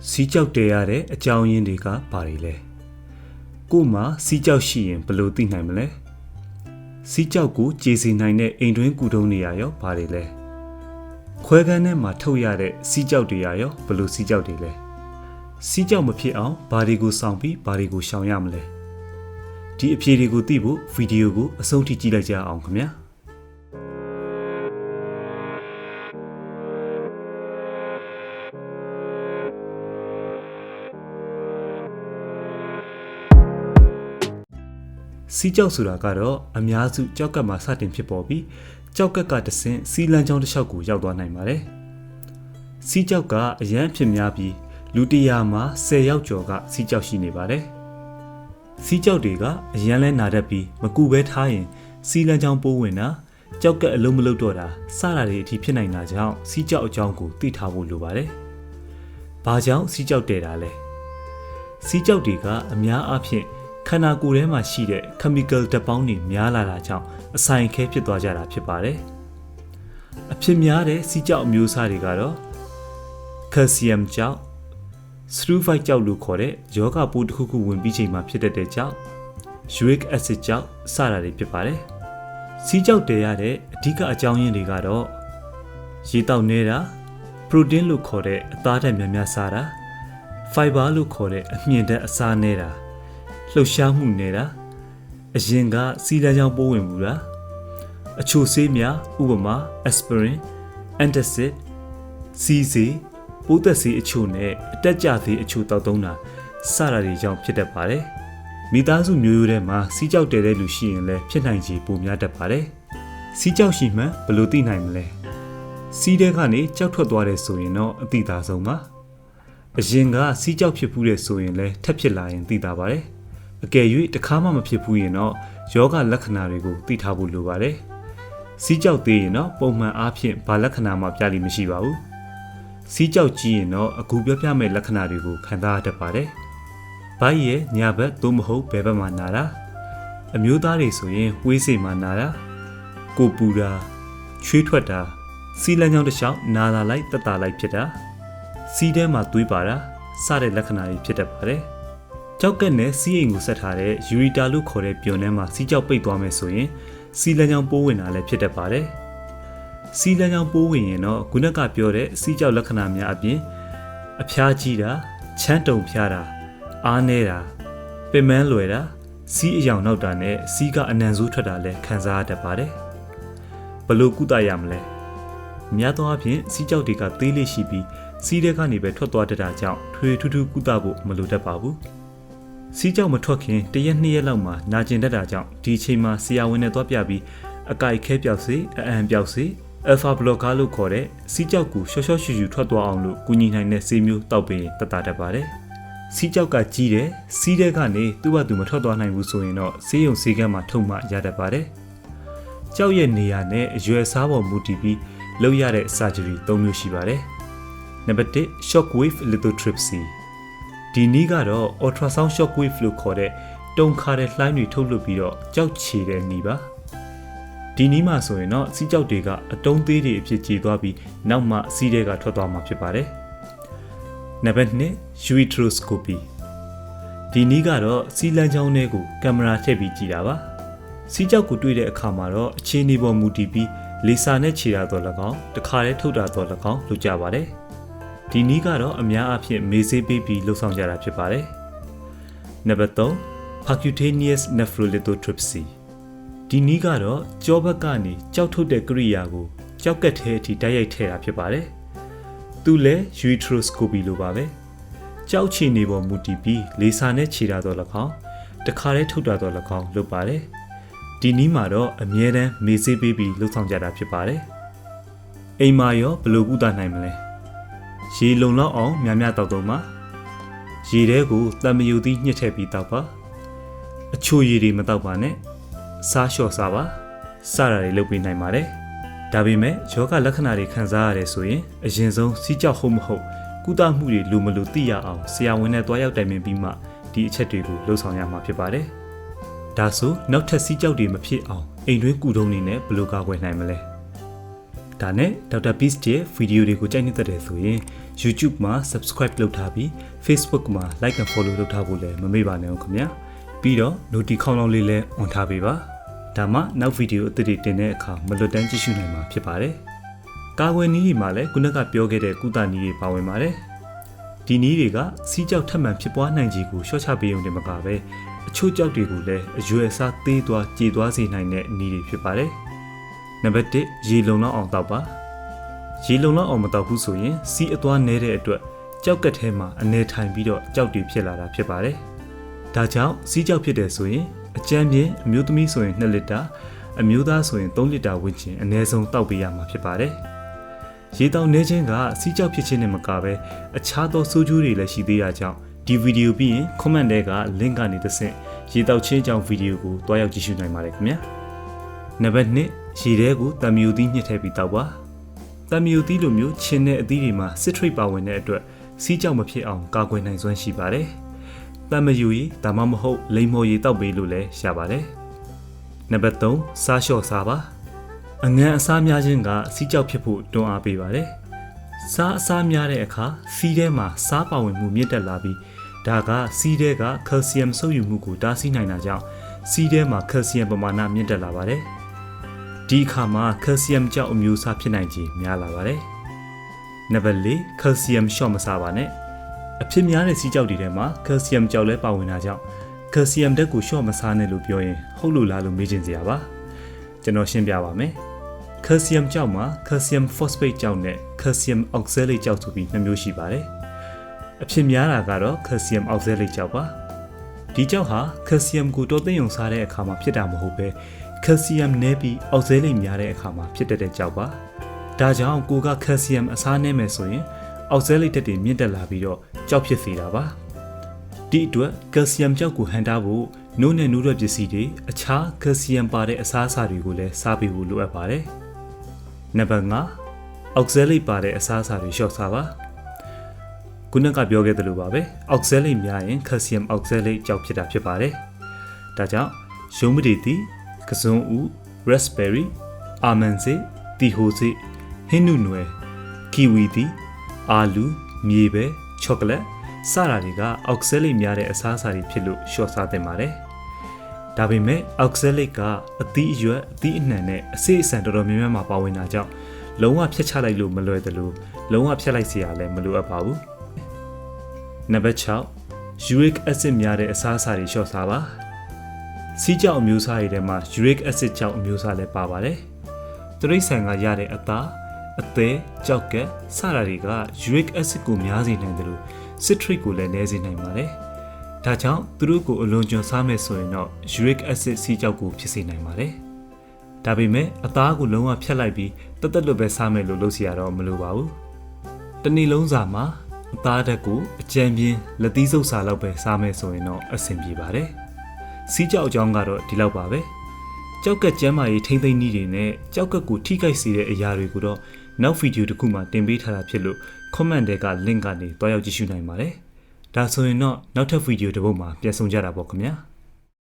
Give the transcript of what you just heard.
စီးကြောက်တဲရတဲ့အကြောင်းရင်းတွေကဘာတွေလဲကို့မှာစီးကြောက်ရှိရင်ဘယ်လိုသိနိုင်မလဲစီးကြောက်ကိုကြေစီနိုင်တဲ့အိမ်တွင်းကူတုံးနေရရောဘာတွေလဲခွဲခန်းထဲမှာထုတ်ရတဲ့စီးကြောက်တွေရရောဘယ်လိုစီးကြောက်တွေလဲစီးကြောက်မဖြစ်အောင်ဘာတွေကိုစောင့်ပြီးဘာတွေကိုရှောင်ရမလဲဒီအဖြေတွေကိုသိဖို့ဗီဒီယိုကိုအဆုံးထိကြည့်လိုက်ကြအောင်ခင်ဗျာစီးကြောက်ဆိုတာကတော့အများစုကြောက်ကပ်မှာစတင်ဖြစ်ပေါ်ပြီးကြောက်ကပ်ကတဆင့်စီးလန်းချောင်းတစ်လျှောက်ကိုရောက်သွားနိုင်ပါတယ်။စီးကြောက်ကအရန်ဖြစ်များပြီးလူတရာမှာ10ယောက်ကျော်ကစီးကြောက်ရှိနေပါတယ်။စီးကြောက်တွေကအရန်လဲနာတတ်ပြီးမကူပဲထားရင်စီးလန်းချောင်းပိုးဝင်တာကြောက်ကပ်အလုံးမလုံးတော့တာစတာတွေအထိဖြစ်နိုင်တာကြောင့်စီးကြောက်အကြောင်းကိုသိထားဖို့လိုပါတယ်။ဘာကြောင့်စီးကြောက်တဲတာလဲ။စီးကြောက်တွေကအများအားဖြင့်ခန္ဓာကိုယ်ထဲမှာရှိတဲ့ chemical ဓာတ်ပေါင်းတွေများလာတာကြောင့်အဆိုင်ခဲဖြစ်သွားကြတာဖြစ်ပါတယ်။အဖြစ်များတဲ့စီးကြောက်အမျိုးအစားတွေကတော့ calcium ကြောက် sulfite ကြောက်လို့ခေါ်တဲ့ယောဂပိုးတစ်ခုခုဝင်ပြီးချိန်မှာဖြစ်တတ်တဲ့ကြောက် uric acid ကြောက်စတာတွေဖြစ်ပါတယ်။စီးကြောက်တဲရတဲ့အဓိကအကြောင်းရင်းတွေကတော့ရေတောက်နေတာ protein လို့ခေါ်တဲ့အသားဓာတ်များများစားတာ fiber လို့ခေါ်တဲ့အမြင့်ဓာတ်အစားနေတာလှုပ်ရှားမှုနေတာအရင်ကစီးလန်းချောင်းပိုးဝင်မှုတာအချိုဆေးများဥပမာ aspirin, antacid, စီးဆေးပိုးသက်ဆေးအချိုနဲ့အတက်ကြဆေးအချိုတောက်သုံးတာစတာတွေကြောင့်ဖြစ်တတ်ပါတယ်မိသားစုမျိုးရိုးထဲမှာစီးကြောက်တဲတဲ့လူရှိရင်လည်းဖြစ်နိုင်ခြေပိုများတတ်ပါတယ်စီးကြောက်ရှိမှဘယ်လိုသိနိုင်မလဲစီးတဲ့ကနေကြောက်ထွက်သွားတယ်ဆိုရင်တော့အသိသာဆုံးပါအရင်ကစီးကြောက်ဖြစ်မှုတဲ့ဆိုရင်လည်းထပ်ဖြစ်လာရင်သိသာပါတယ်အကယ်၍တခါမှမဖြစ်ဘူးရင်တော့ယောဂလက္ခဏာတွေကိုသိထားဖို့လိုပါတယ်။စီးကြောက်သေးရင်တော့ပုံမှန်အားဖြင့်ဘာလက္ခဏာမှပြလိမ့်မရှိပါဘူး။စီးကြောက်ကြီးရင်တော့အခုပြောပြမဲ့လက္ခဏာတွေကိုခံစားရတတ်ပါတယ်။ဘိုက်ရဲ့ညာဘက်သို့မဟုတ်ဘယ်ဘက်မှာနာတာအမျိုးသားတွေဆိုရင်ဝေးစိတ်မှာနာတာကိုပူတာချွေးထွက်တာစီးလန်းချောင်းတစ်လျှောက်နာလာလိုက်တက်တာလိုက်ဖြစ်တာစီးထဲမှာသွေးပါတာစတဲ့လက္ခဏာတွေဖြစ်တတ်ပါတယ်။ကြောက်ကက်နဲ့စီးအိမ်ကိုဆက်ထားတဲ့ယူရီတာလို့ခေါ်တဲ့ပျော်နှဲမှာစီးကြောက်ပိတ်သွားမယ်ဆိုရင်စီးလန်းချောင်းပိုးဝင်တာလည်းဖြစ်တတ်ပါတယ်။စီးလန်းချောင်းပိုးဝင်ရင်တော့ခုနကပြောတဲ့စီးကြောက်လက္ခဏာများအပြင်အဖျားကြီးတာချမ်းတုံဖျားတာအားနည်းတာပင်ပန်းလွယ်တာစီးအယောင်နောက်တာနဲ့စီးကအနံဆိုးထွက်တာလည်းခံစားရတတ်ပါတယ်။ဘလို့ကုသရမလဲ။များသောအားဖြင့်စီးကြောက်တွေကသေးလေးရှိပြီးစီးတဲ့ကနေပဲထွက်သွားတတ်တာကြောင့်ထွေထူးထူးကုသဖို့မလိုတတ်ပါဘူး။စီးကြောက်မထွက်ခင်တရက်နှစ်ရက်လောက်မှာနာကျင်တတ်တာကြောင့်ဒီအချိန်မှာဆရာဝန်နဲ့သွားပြပြီးအကိုက်ခဲပြောက်စေအအံပြောက်စေအယ်ဖာဘလော့ကာလို့ခေါ်တဲ့စီးကြောက်ကိုရှော့ရှော့ရှူရှူထွက်သွားအောင်လို့ကူညီနိုင်တဲ့ဆေးမျိုးတောက်ပေးရင်တတ်တတ်ပါတယ်။စီးကြောက်ကကြီးတယ်စီးတဲ့ကနေသူ့ဘာသူမထွက်သွားနိုင်ဘူးဆိုရင်တော့ဆေးရုံဆေးခန်းမှာထုတ်မှရတတ်ပါတယ်။ကြောက်ရဲ့နေရာနဲ့အရွယ်စားပေါ်မူတည်ပြီးလုပ်ရတဲ့ surgery ၃မျိုးရှိပါတယ်။နံပါတ်1 shockwave lithotripsyဒီနည်းကတော့ ultrasound shockwave လို့ခေါ်တဲ့တုံခါတဲ့လှိုင်းတွေထုတ်လွှတ်ပြီးတော့ကြောက်ချေတဲ့နည်းပါဒီနည်းမှာဆိုရင်တော့စီးကြောက်တွေကအတုံးသေးတွေအဖြစ်ကြေသွားပြီးနောက်မှစီးတွေကထွက်သွားမှာဖြစ်ပါတယ်နံပါတ်2 ureteroscopyဒီနည်းကတော့စီးလန်းချောင်းတွေကိုကင်မရာထည့်ပြီးကြည့်တာပါစီးကြောက်ကိုတွေ့တဲ့အခါမှာတော့အခြေအနေပေါ်မူတည်ပြီးလေဆာနဲ့ခြေတာတော့၎င်းတခါတည်းထုတ်တာတော့၎င်းလုပ်ကြပါတယ်ဒီနည်းကတော့အများအားဖြင့်မေးဆေးပေးပြီးလှုပ်ဆောင်ကြတာဖြစ်ပါတယ်။နံပါတ်3 percutaneous nephrolithotripsy ဒီနည်းကတော့ကြောဘက်ကနေကြောက်ထုတ်တဲ့ကိရိယာကိုကြောက်ကက်ထဲအထိတိုက်ရိုက်ထည့်တာဖြစ်ပါတယ်။သူလည်း ureteroscopy လိုပါပဲ။ကြောက်ချီနေပေါ်မူတည်ပြီးလေဆာနဲ့ခြေတာတော့၎င်းတခါတည်းထုတ်တာတော့၎င်းလုပ်ပါတယ်။ဒီနည်းမှာတော့အမြဲတမ်းမေးဆေးပေးပြီးလှုပ်ဆောင်ကြတာဖြစ်ပါတယ်။အိမ်မှာရောဘယ်လိုကုသနိုင်မလဲ။ရေလုံလောက်အောင်များများတောက်တော့မှာရေထဲကိုတံမယိုသီးညှစ်ထည့်ပြီးတောက်ပါအချိုရည်တွေမတောက်ပါနဲ့စားလျှော့စားပါစတာတွေလုပ်ပေးနိုင်ပါတယ်ဒါပေမဲ့ယောဂလက္ခဏာတွေခံစားရတယ်ဆိုရင်အရင်ဆုံးစီးကြောက်ဟုတ်မဟုတ်ကုသမှုတွေလိုမလိုသိရအောင်ဆရာဝန်နဲ့တွားရောက်တိုင်ပင်ပြီးမှဒီအချက်တွေကိုလှုပ်ဆောင်ရမှာဖြစ်ပါတယ်ဒါဆိုနောက်ထပ်စီးကြောက်တွေမဖြစ်အောင်အိမ်တွင်းကူတုံးနေနဲ့ဘယ်လိုကာကွယ်နိုင်မလဲဒါနဲ့ဒေါက်တာဘစ်ရဲ့ဗီဒီယိုတွေကိုကြိုက်နေတဲ့ဆိုရင် YouTube မှာ subscribe လုပ်ထားပြီး Facebook မှာ like and follow လုပ်ထားဖို့လည်းမမေ့ပါနဲ့ခင်ဗျာပြီးတော့ notification ခေါင်းလောင်းလေးလည်း on ထားပေးပါဒါမှနောက်ဗီဒီယိုအသစ်တွေတင်တဲ့အခါမလွတ်တမ်းကြည့်ရှုနိုင်မှာဖြစ်ပါတယ်ကာကွယ်နည်းတွေမှာလည်းခုနကပြောခဲ့တဲ့ကုသနည်းတွေပါဝင်ပါတယ်ဒီနည်းတွေကစီးကြောက်ထပ်မံဖြစ်ပွားနိုင်ခြေကိုရှော့ချပေးုံနဲ့မကပဲအချို့ကြောက်တွေကိုလည်းအရွယ်အစားသေးသွားကြေသွားစေနိုင်တဲ့နည်းတွေဖြစ်ပါတယ်နံပါတ်1ရေလုံလောက်အောင်တောက်ပါရေလုံလောက်အောင်မတောက်ဘူးဆိုရင်စီးအသွားနေတဲ့အတွက်ကြောက်ကက်ထဲမှာအနေထိုင်ပြီးတော့ကြောက်တွေဖြစ်လာတာဖြစ်ပါတယ်ဒါကြောင့်စီးကြောက်ဖြစ်တယ်ဆိုရင်အကြမ်းပြင်းအမျိုးသမီးဆိုရင်2လီတာအမျိုးသားဆိုရင်3လီတာဝန်းကျင်အနည်းဆုံးတောက်ပေးရမှာဖြစ်ပါတယ်ရေတောက်နေခြင်းကစီးကြောက်ဖြစ်ခြင်းနဲ့မကပဲအခြားသောဆိုးကျိုးတွေလည်းရှိသေးတာကြောင့်ဒီဗီဒီယိုပြီးရင် comment ထဲက link ကနေတစ်ဆင့်ရေတောက်ခြင်းကြောင့်ဗီဒီယိုကိုတွားရောက်ကြည့်ရှုနိုင်ပါတယ်ခင်ဗျာနံပါတ်2ရေထဲကိုတံမြူသီးညှစ်ထည့်ပြီးတောက်ပါတံမြူသီးလိုမျိုးချင်းတဲ့အသီးတွေမှာ citrate ပါဝင်တဲ့အတွက်စီးကြောက်မဖြစ်အောင်ကာကွယ်နိုင်စွမ်းရှိပါတယ်တံမြူရည်ဒါမှမဟုတ်လိမ္မော်ရည်တောက်ပေးလို့လည်းရပါတယ်နံပါတ်3စားလျှော့စားပါအငန်အစားများခြင်းကစီးကြောက်ဖြစ်ဖို့တွန်းအားပေးပါတယ်စားအစားများတဲ့အခါစီးထဲမှာစားပါဝင်မှုမြင့်တက်လာပြီးဒါကစီးထဲကကယ်လ်ဆီယမ်စုပ်ယူမှုကိုတားဆီးနိုင်တာကြောင့်စီးထဲမှာကယ်လ်ဆီယမ်ပမာဏမြင့်တက်လာပါတယ်ဒီအခါမှာကယ်လ်ဆီယမ်ကြောင့်အမျိုးအစားဖြစ်နိုင်ခြေများလာပါတယ်နံပါတ်4ကယ်လ်ဆီယမ်ရှော့မစားပါနဲ့အဖြစ်များတဲ့စီးကြောက်တွေထဲမှာကယ်လ်ဆီယမ်ကြောက်လဲပါဝင်တာကြောင့်ကယ်လ်ဆီယမ်ဓာတ်ကိုရှော့မစားနဲ့လို့ပြောရင်ဟုတ်လို့လားလို့မေးချင်စရာပါကျွန်တော်ရှင်းပြပါမယ်ကယ်လ်ဆီယမ်ကြောက်မှာကယ်လ်ဆီယမ်ဖော့စဖိတ်ကြောက်နဲ့ကယ်လ်ဆီယမ်အောက်ဆဲလိတ်ကြောက်ဆိုပြီး2မျိုးရှိပါတယ်အဖြစ်များတာကတော့ကယ်လ်ဆီယမ်အောက်ဆဲလိတ်ကြောက်ပါဒီကြောက်ဟာကယ်လ်ဆီယမ်ကိုတော်သိမ်းအောင်စားတဲ့အခါမှာဖြစ်တာမဟုတ်ပဲကယ်လ်ဆီယမ်နည်းပြီးအောက်ဆဲလိတ်များတဲ့အခါမှာဖြစ်တတ်တဲ့ကြောက်ပါဒါကြောင့်ကိုကကယ်လ်ဆီယမ်အစားနည်းမယ်ဆိုရင်အောက်ဆဲလိတ်တက်တွေမြင့်တက်လာပြီးတော့ကြောက်ဖြစ်စေတာပါဒီအတွက်ကယ်လ်ဆီယမ်ကြောက်ကိုဟန်တာဖို့နို့နဲ့နို့ရွက်ပစ္စည်းတွေအခြားကယ်လ်ဆီယမ်ပါတဲ့အစားအစာတွေကိုလည်းစားပေးဖို့လိုအပ်ပါတယ်နံပါတ်5အောက်ဆဲလိတ်ပါတဲ့အစားအစာတွေလျှော့စားပါခုနကပြောခဲ့သလိုပါပဲအောက်ဆဲလိတ်များရင်ကယ်လ်ဆီယမ်အောက်ဆဲလိတ်ကြောက်ဖြစ်တာဖြစ်ပါတယ်ဒါကြောင့်ရုံးမတီတီကစွန်းဦး raspberry အာမန်စေးတီဟိုစေးဟင်းနုနွယ်ကီဝီတီအာလူမြေပဲချောကလက်စတာတွေကအောက်ဆဲလိတ်များတဲ့အစားအစာတွေဖြစ်လို့လျှော့စားသင့်ပါတယ်ဒါပေမဲ့အောက်ဆဲလိတ်ကအသီးအရွက်အသီးအနှံနဲ့အစိအစံတော်တော်များများမှာပါဝင်တာကြောင့်လုံးဝဖျက်ချလိုက်လို့မလွယ်သလိုလုံးဝဖျက်လိုက်เสียရလည်းမလိုအပ်ပါဘူးနံပါတ်6 uric acid များတဲ့အစားအစာတွေလျှော့စားပါစီးကြောက်အမျိုးအစားတွေထဲမှာ uric acid ကြောက်အမျိုးအစားလည်းပါပါတယ်တရိတ်ဆန်ကရတဲ့အသားအသေးကြောက်ကက်စတာတွေက uric acid ကိုများစေနိုင်တယ်လို့ citrate ကိုလည်းနည်းစေနိုင်ပါတယ်ဒါကြောင့်သူတို့ကိုအလွန်ကျွံစားမယ်ဆိုရင်တော့ uric acid စီးကြောက်ကိုဖြစ်စေနိုင်ပါတယ်ဒါပေမဲ့အသားကိုလုံးဝဖျက်လိုက်ပြီးတက်တက်လွတ်ပဲစားမယ်လို့လုပ်စီရတော့မလိုပါဘူးတနေ့လုံးစာမှာအသားဓာတ်ကိုအကြံပြင်းလက်သီးစုပ်စာလောက်ပဲစားမယ်ဆိုရင်တော့အဆင်ပြေပါတယ်စီးကြောက်အကြောင်းကတော့ဒီလောက်ပါပဲကြောက်ကက်ကျမ်းမာရေးထိမ့်သိမ့်နည်းတွေနဲ့ကြောက်ကက်ကိုထိခိုက်စေတဲ့အရာတွေကိုတော့နောက်ဗီဒီယိုတစ်ခုမှတင်ပေးထားတာဖြစ်လို့ comment ထဲက link ကနေတွားရောက်ကြည့်ရှုနိုင်ပါတယ်ဒါဆိုရင်တော့နောက်ထပ်ဗီဒီယိုတစ်ပုဒ်မှာပြန်ဆုံကြတာပေါ့ခင်ဗျာ